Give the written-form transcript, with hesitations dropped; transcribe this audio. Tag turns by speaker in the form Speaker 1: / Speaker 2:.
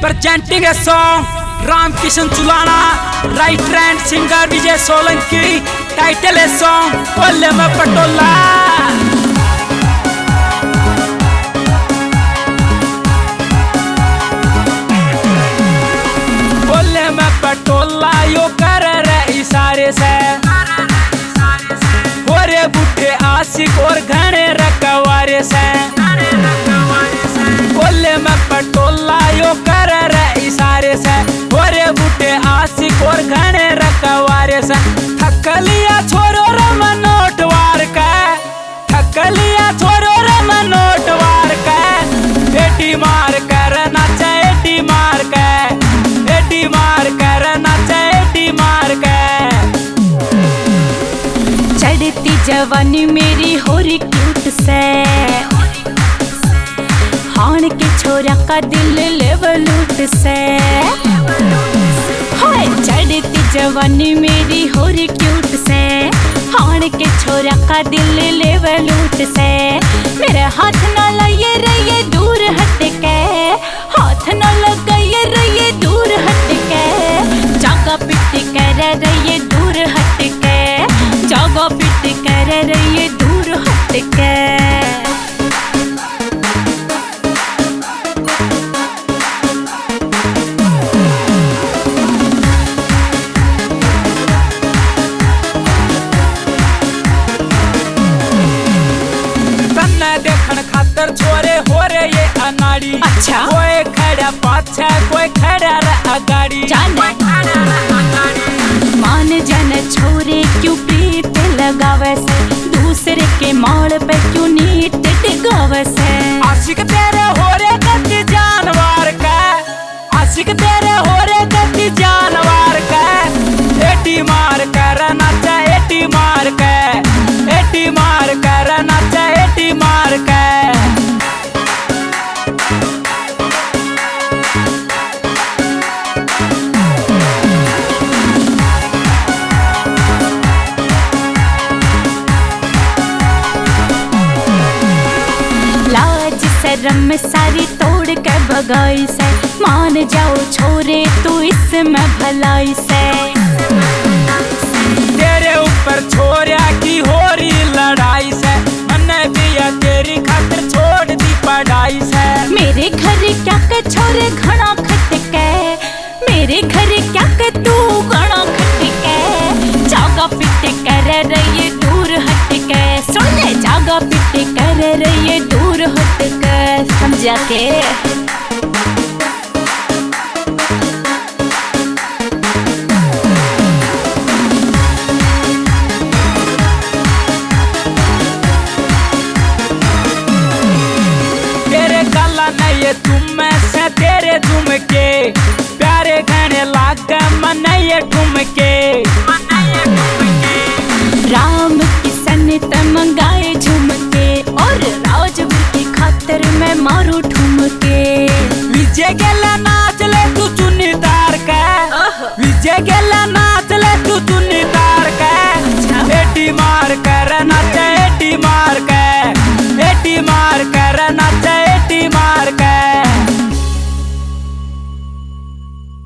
Speaker 1: presenting a song Ram Kishan Chulana, writer and singer Vijay Solanki. Title a song Bolle Main Patola. बोले मैं पटोला यो कर रहे इशारे से होरे बूढ़े आशिक और घने रखवारे से बोले मैं पटोला यो कर रहे इशारे से होरे बूढ़े आशिक और घने रखवारे से थक लिया छोरो रम नोट वार का थक लिया छोरो रम नोट वार का एटी मार कर नाचा एटी मार के एटी मार कर नाचा एटी मार के
Speaker 2: चढ़ती जवानी मेरी होरी क्यूट से हान के छोरा का दिल लेवलूट से हाय चढ़ती जवानी मेरी होरी क्यूट से हान के छोरा का दिल लेवलूट से मेरे हाथ ना लगे रहिए दूर हट के हाथ ना लगाइए रहिए दूर हट के जागा पिट कर रहिए दूर हट के जागा पिट कर रहिए दूर हट के
Speaker 1: देखन खातर छोरे हो रे ये अनाड़ी
Speaker 2: अच्छा
Speaker 1: कोई खड़ा पाछे कोई खड़ा अगाड़ी
Speaker 2: मान जन छोरे क्यों प्रीत लगावे से दूसरे के माल पे क्यों नीत टिकावे से
Speaker 1: आशिक तेरे हो रे गति जानवर का आशिक तेरे हो रे गति जानवर का एटी मार कर नाचा एटी मार के एटी मार कर नाचा एटी मार के
Speaker 2: शर्म सारी तोड़ के भगाई से मान जाओ छोरे तू इसमें भलाई से
Speaker 1: तेरे ऊपर छोरिया की हो रही लड़ाई से मन्ने पिया तेरी खातिर छोड़ दी पढ़ाई से
Speaker 2: मेरे घर क्या के छोरे घना खटके मेरे घर क्या के तू घना खटके जागा पिट कर रहिए दूर हटके सुन ले जागा पिट कर रहिए दूर हटके समझा के
Speaker 1: तेरे गला नहीं तुम में से तेरे झुमके प्यारे घने लाग मन ये ठुमके
Speaker 2: राम किशन मंगाए झुमके और राजवीर की खातिर मैं मारू ठुमके
Speaker 1: विजय गेला नाच ले तू चुन्नी तार का विजय गेला नाच ले तू चुन्नी तार का एटी मार कर